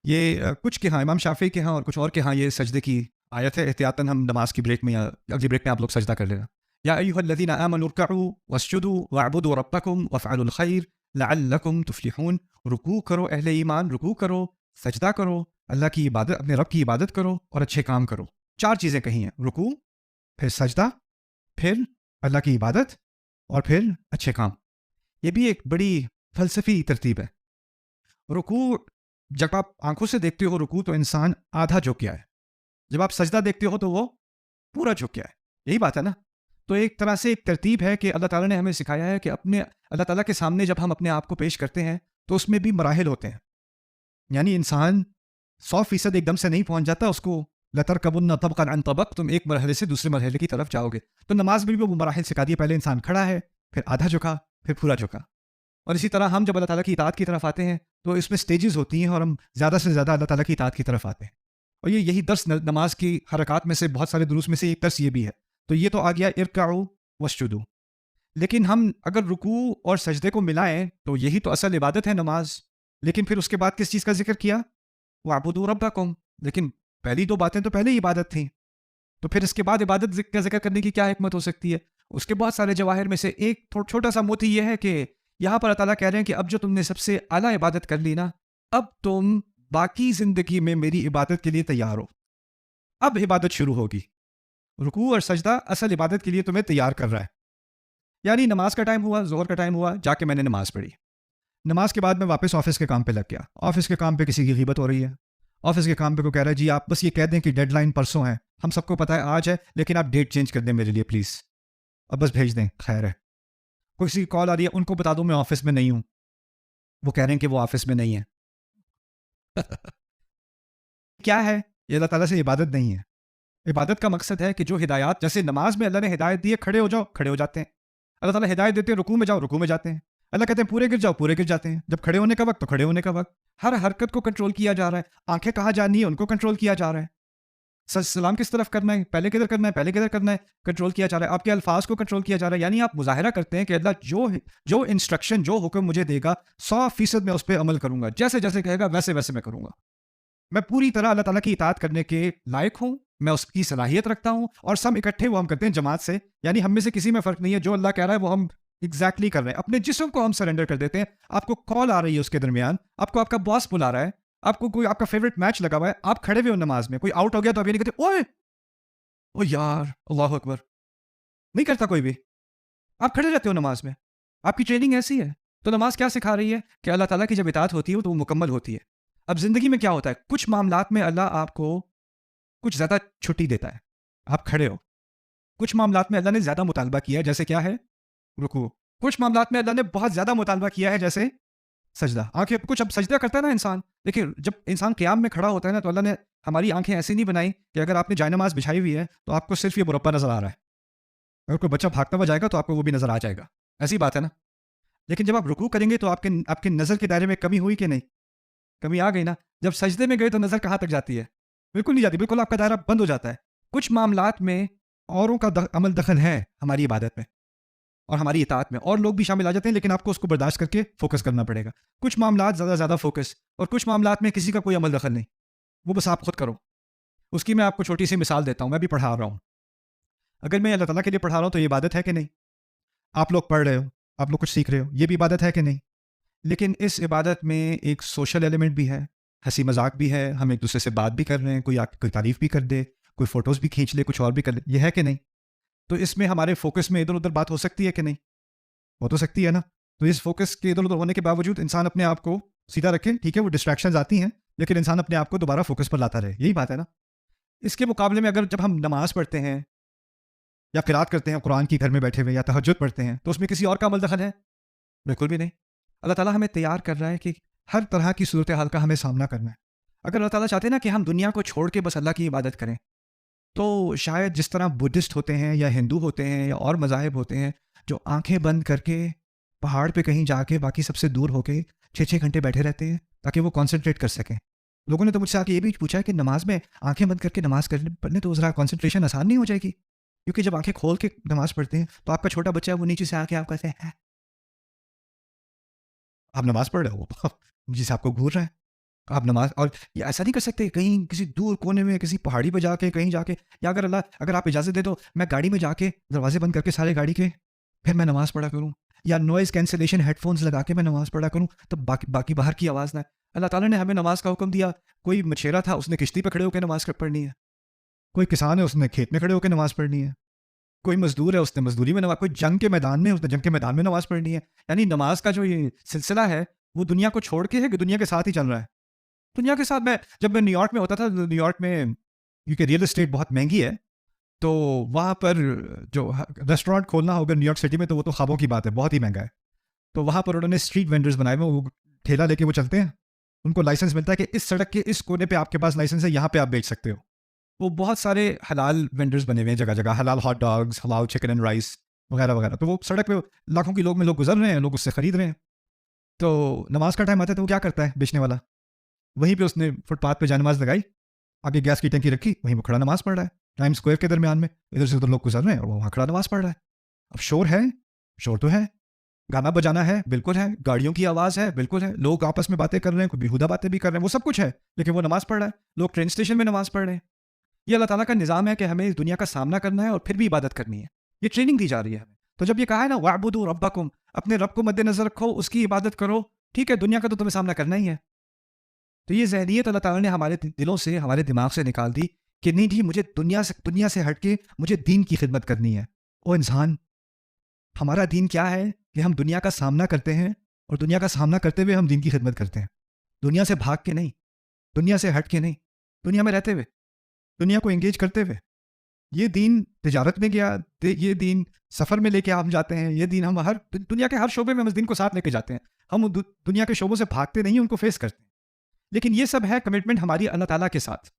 یہ کچھ کے ہاں امام شافعی کے ہاں اور کچھ اور کے ہاں یہ سجدے کی آیت ہے. احتیاطاً ہم نماز کی بریک میں یا اگلی بریک میں آپ لوگ سجدہ کر لینا. یا ایھا الذین آمنوا ارکعوا واسجدوا واعبدوا ربکم وافعلوا الخیر لعلکم تفلحون. رکوع کرو اہل ایمان، رکوع کرو، سجدہ کرو، اللہ کی عبادت، اپنے رب کی عبادت کرو اور اچھے کام کرو. 4 چیزیں کہی ہیں: رکوع، پھر سجدہ، پھر اللہ کی عبادت اور پھر اچھے کام. یہ بھی ایک بڑی فلسفی ترتیب ہے. رکوع جب آپ آنکھوں سے دیکھتے ہو رکوع تو انسان آدھا جھک گیا ہے. جب آپ سجدہ دیکھتے ہو تو وہ پورا جھک گیا ہے. یہی بات ہے نا. تو ایک طرح سے ایک ترتیب ہے کہ اللہ تعالیٰ نے ہمیں سکھایا ہے کہ اپنے اللہ تعالیٰ کے سامنے جب ہم اپنے آپ کو پیش کرتے ہیں تو اس میں بھی مراحل ہوتے ہیں. یعنی انسان 100% ایک دم سے نہیں پہنچ جاتا. اس کو لَتَرْكَبُنَّ طَبْقًا عَنْ طَبَقٍ، تم ایک مرحلے سے دوسرے مرحلے کی طرف جاؤ گے. تو نماز میں بھی وہ مراحل سکھا دیے. پہلے انسان کھڑا ہے، پھر آدھا جھکا، پھر پورا جھکا. اور اسی طرح ہم جب اللہ تعالیٰ کی اطاعت کی طرف آتے ہیں تو اس میں سٹیجز ہوتی ہیں اور ہم زیادہ سے زیادہ اللہ تعالیٰ کی اطاعت کی طرف آتے ہیں. اور یہی درس نماز کی حرکات میں سے بہت سارے دروس میں سے ایک درس یہ بھی ہے. تو یہ تو آ گیا ارکعوا واسجدوا. لیکن ہم اگر رکوع اور سجدے کو ملائیں تو یہی تو اصل عبادت ہے نماز. لیکن پھر اس کے بعد کس چیز کا ذکر کیا؟ واعبدوا ربکم. لیکن پہلی 2 باتیں تو پہلے ہی عبادت تھیں. تو پھر اس کے بعد عبادت کا ذکر کرنے کی کیا حکمت ہو سکتی ہے؟ اس کے بعد سارے جواہر میں سے ایک چھوٹا سا موتی یہ ہے کہ یہاں پر اللہ تعالیٰ کہہ رہے ہیں کہ اب جو تم نے سب سے اعلیٰ عبادت کر لی نا، اب تم باقی زندگی میں میری عبادت کے لیے تیار ہو. اب عبادت شروع ہوگی. رکوع اور سجدہ اصل عبادت کے لیے تمہیں تیار کر رہا ہے. یعنی نماز کا ٹائم ہوا، ظہر کا ٹائم ہوا، جا کے میں نے نماز پڑھی. نماز کے بعد میں واپس آفس کے کام پہ لگ گیا. آفس کے کام پہ کسی کی غیبت ہو رہی ہے. آفس کے کام پہ کو کہہ رہا ہے جی آپ بس یہ کہہ دیں کہ ڈیڈ لائن پرسوں ہے، ہم سب کو پتہ ہے آج ہے، لیکن آپ ڈیٹ چینج کر دیں میرے لیے پلیز، اب بس بھیج دیں، خیر ہے. کسی کی کال آ رہی ہے، ان کو بتا دوں میں آفس میں نہیں ہوں. وہ کہہ رہے ہیں کہ وہ آفس میں نہیں ہے. کیا ہے؟ یہ اللہ تعالیٰ سے عبادت نہیں ہے. عبادت کا مقصد ہے کہ جو ہدایات، جیسے نماز میں اللہ نے ہدایت دی ہے کھڑے ہو جاؤ، کھڑے ہو جاتے ہیں. اللہ تعالیٰ ہدایت دیتے ہیں رکوع میں جاؤ، رکوع میں جاتے ہیں. اللہ کہتے ہیں پورے گر جاؤ، پورے گر جاتے ہیں. جب کھڑے ہونے کا وقت تو کھڑے ہونے کا وقت. ہر حرکت کو کنٹرول کیا جا رہا ہے. آنکھیں کہاں جانی ہے ان کو کنٹرول کیا جا رہا ہے. سلام کس طرف کرنا ہے، پہلے کدھر کرنا ہے، پہلے کدھر کرنا ہے، کنٹرول کیا جا رہا ہے. آپ کے الفاظ کو کنٹرول کیا جا رہا ہے. یعنی آپ مظاہرہ کرتے ہیں کہ اللہ جو انسٹرکشن، جو حکم مجھے دے گا 100% میں اس پہ عمل کروں گا. جیسے جیسے کہے گا ویسے ویسے میں کروں گا. میں پوری طرح اللہ تعالیٰ کی اطاعت کرنے کے لائق ہوں، میں اس کی صلاحیت رکھتا ہوں. اور سب اکٹھے وہ ہم کرتے ہیں جماعت سے. یعنی ہم میں سے کسی میں فرق نہیں ہے. جو اللہ کہہ رہا ہے وہ ہم ایگزیکٹلی کر رہے ہیں. اپنے جسم کو ہم سرنڈر کر دیتے ہیں. آپ کو کال آ رہی ہے اس کے درمیان، آپ کو آپ کا باس بلا رہا ہے، آپ کو کوئی آپ کا فیوریٹ میچ لگا ہوا ہے، آپ کھڑے ہوئے ہو نماز میں، کوئی آؤٹ ہو گیا تو آپ یہ نہیں کہتے اوئے او یار اللہ اکبر، نہیں کرتا کوئی بھی. آپ کھڑے رہتے ہو نماز میں. آپ کی ٹریننگ ایسی ہے. تو نماز کیا سکھا رہی ہے کہ اللہ تعالیٰ کی جب اطاعت ہوتی ہے تو وہ مکمل ہوتی ہے. اب زندگی میں کیا ہوتا ہے، کچھ معاملات میں اللہ آپ کو کچھ زیادہ چھٹی دیتا ہے، آپ کھڑے ہو. کچھ معاملات میں اللہ نے زیادہ مطالبہ کیا ہے، جیسے کیا ہے، رکوع. کچھ معاملات میں اللہ نے بہت زیادہ مطالبہ کیا ہے، جیسے سجدہ. آنکھیں کچھ اب سجدہ کرتا ہے نا انسان. دیکھیں جب انسان قیام میں کھڑا ہوتا ہے نا تو اللہ نے ہماری آنکھیں ایسی نہیں بنائی کہ اگر آپ نے جائے نماز بچھائی ہوئی ہے تو آپ کو صرف یہ مربع نظر آ رہا ہے. اگر کوئی بچہ بھاگتا ہوا جائے گا تو آپ کو وہ بھی نظر آ جائے گا. ایسی بات ہے نا. لیکن جب آپ رکوع کریں گے تو آپ کے نظر کے دائرے میں کمی ہوئی کہ نہیں؟ کمی آ گئی نا. جب سجدے میں گئے تو نظر کہاں تک جاتی ہے؟ بالکل نہیں جاتی. بالکل آپ کا دائرہ بند ہو جاتا ہے. کچھ معاملات میں اوروں کا عمل دخل ہے ہماری عبادت میں اور ہماری اطاعت میں، اور لوگ بھی شامل آ جاتے ہیں، لیکن آپ کو اس کو برداشت کر کے فوکس کرنا پڑے گا. کچھ معاملات زیادہ فوکس، اور کچھ معاملات میں کسی کا کوئی عمل دخل نہیں، وہ بس آپ خود کرو. اس کی میں آپ کو چھوٹی سی مثال دیتا ہوں. میں بھی پڑھا رہا ہوں. اگر میں اللہ تعالیٰ کے لیے پڑھا رہا ہوں تو یہ عبادت ہے کہ نہیں؟ آپ لوگ پڑھ رہے ہو، آپ لوگ کچھ سیکھ رہے ہو، یہ بھی عبادت ہے کہ نہیں؟ لیکن اس عبادت میں ایک سوشل ایلیمنٹ بھی ہے، ہنسی مذاق بھی ہے، ہم ایک دوسرے سے بات بھی کر رہے ہیں، کوئی تعریف بھی کر دے، کوئی فوٹوز بھی کھینچ لے، کچھ اور بھی کر لے. یہ ہے کہ نہیں؟ تو اس میں ہمارے فوکس میں ادھر ادھر بات ہو سکتی ہے کہ نہیں؟ ہو تو سکتی ہے نا. تو اس فوکس کے ادھر ادھر ہونے کے باوجود انسان اپنے آپ کو سیدھا رکھے. ٹھیک ہے وہ ڈسٹریکشنز آتی ہیں، لیکن انسان اپنے آپ کو دوبارہ فوکس پر لاتا رہے. یہی بات ہے نا. اس کے مقابلے میں اگر جب ہم نماز پڑھتے ہیں یا قرات کرتے ہیں قرآن کی گھر میں بیٹھے ہوئے، یا تہجد پڑھتے ہیں، تو اس میں کسی اور کا عمل دخل ہے؟ بالکل بھی نہیں. اللہ تعالیٰ ہمیں تیار کر رہا ہے کہ ہر طرح کی صورتحال کا ہمیں سامنا کرنا ہے. اگر اللہ تعالیٰ چاہتے ہیں نا کہ ہم دنیا کو چھوڑ کے بس اللہ کی عبادت کریں، تو شاید جس طرح بدھسٹ ہوتے ہیں یا ہندو ہوتے ہیں یا اور مذاہب ہوتے ہیں جو آنکھیں بند کر کے پہاڑ پہ کہیں جا کے باقی سب سے دور ہو کے 6 گھنٹے بیٹھے رہتے ہیں تاکہ وہ کانسنٹریٹ کر سکیں. لوگوں نے تو مجھ سے آ کے یہ بھی پوچھا کہ نماز میں آنکھیں بند کر کے نماز پڑھنے تو ذرا کانسنٹریشن آسان نہیں ہو جائے گی؟ کیونکہ جب آنکھیں کھول کے نماز پڑھتے ہیں تو آپ کا چھوٹا بچہ ہے، وہ نیچے سے آ کے آپ کہتے ہیں آپ نماز پڑھ رہے ہو، جس سے آپ کو گھور رہا ہے. آپ نماز، اور یہ ایسا نہیں کر سکتے کہیں کسی دور کونے میں کسی پہاڑی پہ جا کے کہیں جا کے، یا اگر آپ اجازت دے تو میں گاڑی میں جا کے دروازے بند کر کے سارے گاڑی کے پھر میں نماز پڑھا کروں، یا نوائز کینسلیشن ہیڈ فونز لگا کے میں نماز پڑھا کروں تو باقی باہر کی آواز نہ ہے۔ اللہ تعالیٰ نے ہمیں نماز کا حکم دیا۔ کوئی مچھیرا تھا، اس نے کشتی پہ کھڑے ہو کے نماز پڑھنی ہے، کوئی کسان ہے اس نے کھیت میں کھڑے ہو کے نماز پڑھنی ہے، کوئی مزدور ہے اس نے مزدوری میں نماز، کوئی جنگ کے میدان میں اس نے جنگ کے میدان میں نماز پڑھنی ہے۔ یعنی نماز کا جو یہ سلسلہ ہے وہ دنیا کو چھوڑ کے ہے کہ دنیا کے ساتھ ہی چل رہا ہے۔ دنیا کے ساتھ جب میں نیو یارک میں ہوتا تھا، نیو یارک میں کیونکہ ریئل اسٹیٹ بہت مہنگی ہے، تو وہاں پر جو ریسٹورینٹ کھولنا ہوگا نیو یارک سٹی میں تو وہ تو خوابوں کی بات ہے، بہت ہی مہنگا ہے۔ تو وہاں پر انہوں نے اسٹریٹ وینڈرز بنائے ہوئے، وہ ٹھیلا لے کے وہ چلتے ہیں، ان کو لائسنس ملتا ہے کہ اس سڑک کے اس کونے پہ آپ کے پاس لائسنس ہے، یہاں پہ آپ بیچ سکتے ہو۔ وہ بہت سارے حلال وینڈرز بنے ہوئے ہیں جگہ جگہ، حلال ہاٹ ڈاگز، حلال چکن اینڈ رائس وغیرہ وغیرہ۔ تو وہ سڑک پہ لاکھوں کی لوگ گزر رہے ہیں، لوگ اس سے خرید رہے ہیں۔ تو نماز کا ٹائم آتا ہے تو وہ کیا کرتا ہے بیچنے والا؟ وہیں پہ اس نے فٹ پاتھ پہ جائے نماز لگائی، آگے گیس کی ٹینکی رکھی، وہیں وہ کھڑا نماز پڑھ رہا ہے، ٹائم اسکوائر کے درمیان میں، ادھر سے ادھر لوگ گزر رہے ہیں اور وہ وہاں کھڑا نماز پڑھ رہا ہے۔ اب شور ہے، شور تو ہے، گانا بجانا ہے بالکل ہے، گاڑیوں کی آواز ہے بالکل ہے، لوگ آپس میں باتیں کر رہے ہیں، کوئی بیہودہ باتیں بھی کر رہے ہیں، وہ سب کچھ ہے، لیکن وہ نماز پڑھ رہا ہے۔ لوگ ٹرین اسٹیشن میں نماز پڑھ رہے ہیں۔ یہ اللہ تعالیٰ کا نظام ہے کہ ہمیں اس دنیا کا سامنا کرنا ہے اور پھر بھی عبادت کرنی ہے، یہ ٹریننگ دی جا رہی ہے ہمیں۔ تو جب یہ کہا ہے نا وَاعْبُدُوا رَبَّكُمْ، اپنے رب کو مد نظر رکھو، اس کی عبادت کرو، ٹھیک ہے، دنیا کا تو تمہیں سامنا کرنا ہی ہے۔ تو یہ ذہنیت اللہ تعالیٰ نے ہمارے دلوں سے، ہمارے دماغ سے نکال دی کہ نہیں جی، مجھے دنیا سے ہٹ کے مجھے دین کی خدمت کرنی ہے۔ او انسان، ہمارا دین کیا ہے کہ ہم دنیا کا سامنا کرتے ہیں، اور دنیا کا سامنا کرتے ہوئے ہم دین کی خدمت کرتے ہیں، دنیا سے بھاگ کے نہیں، دنیا سے ہٹ کے نہیں، دنیا میں رہتے ہوئے، دنیا کو انگیج کرتے ہوئے۔ یہ دین تجارت میں گیا، یہ دین سفر میں لے کے ہم جاتے ہیں، یہ دین ہم دنیا کے ہر شعبے میں ہم اس دین کو ساتھ لے کے جاتے ہیں۔ ہم دنیا کے شعبوں سے بھاگتے نہیں، ان کو فیس کرتے ہیں۔ لیکن یہ سب ہے کمٹمنٹ ہماری اللہ تعالیٰ کے ساتھ۔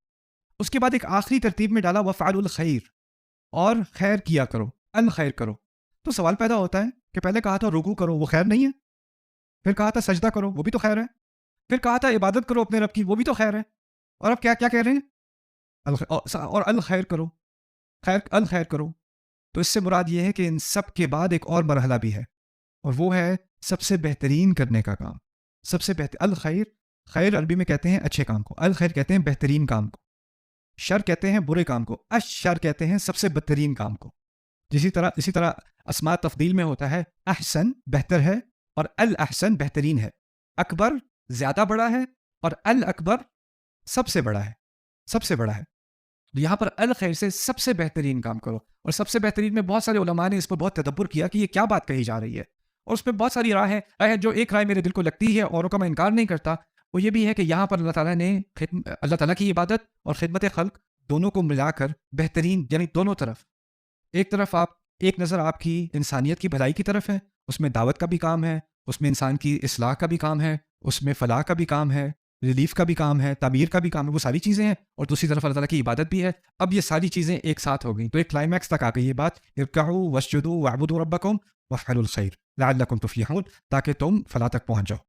اس کے بعد ایک آخری ترتیب میں ڈالا وَفْعَلُوا الْخَيْرَ، اور خیر کیا کرو، الخیر کرو۔ تو سوال پیدا ہوتا ہے کہ پہلے کہا تھا رکوع کرو، وہ خیر نہیں ہے؟ پھر کہا تھا سجدہ کرو، وہ بھی تو خیر ہے؟ پھر کہا تھا عبادت کرو اپنے رب کی، وہ بھی تو خیر ہے؟ اور اب کیا کہہ رہے ہیں؟ اور الخیر کرو، الخیر کرو۔ تو اس سے مراد یہ ہے کہ ان سب کے بعد ایک اور مرحلہ بھی ہے، اور وہ ہے سب سے بہترین کرنے کا کام، سب سے بہتر۔ الخیر، خیر عربی میں کہتے ہیں اچھے کام کو، الخیر کہتے ہیں بہترین کام کو، شر کہتے ہیں برے کام کو، الشر کہتے ہیں سب سے بدترین کام کو۔ اسی طرح اسماء تفضیل میں ہوتا ہے احسن بہتر ہے، اور الاحسن بہترین ہے، اکبر زیادہ بڑا ہے، اور الاکبر سب سے بڑا ہے، سب سے بڑا ہے۔ یہاں پر الخیر سے سب سے بہترین کام کرو، اور سب سے بہترین میں بہت سارے علماء نے اس پر بہت تدبر کیا کہ یہ کیا بات کہی جا رہی ہے، اور اس پہ بہت ساری رائے ہے۔ جو ایک رائے میرے دل کو لگتی ہے، اوروں کا میں انکار نہیں کرتا، وہ یہ بھی ہے کہ یہاں پر اللہ تعالیٰ نے اللہ تعالیٰ کی عبادت اور خدمت خلق دونوں کو ملا کر بہترین، یعنی دونوں طرف، ایک نظر آپ کی انسانیت کی بھلائی کی طرف ہے، اس میں دعوت کا بھی کام ہے، اس میں انسان کی اصلاح کا بھی کام ہے، اس میں فلاح کا بھی کام ہے، ریلیف کا بھی کام ہے، تعمیر کا بھی کام ہے، وہ ساری چیزیں ہیں، اور دوسری طرف اللہ تعالیٰ کی عبادت بھی ہے۔ اب یہ ساری چیزیں ایک ساتھ ہو گئیں، تو ایک کلائمیکس تک آ گئی یہ بات، ارکعوا واسجدوا واعبدوا ربکم وافعلوا الخیر لعلکم تفلحون، تاکہ تم فلاح تک پہنچ جاؤ۔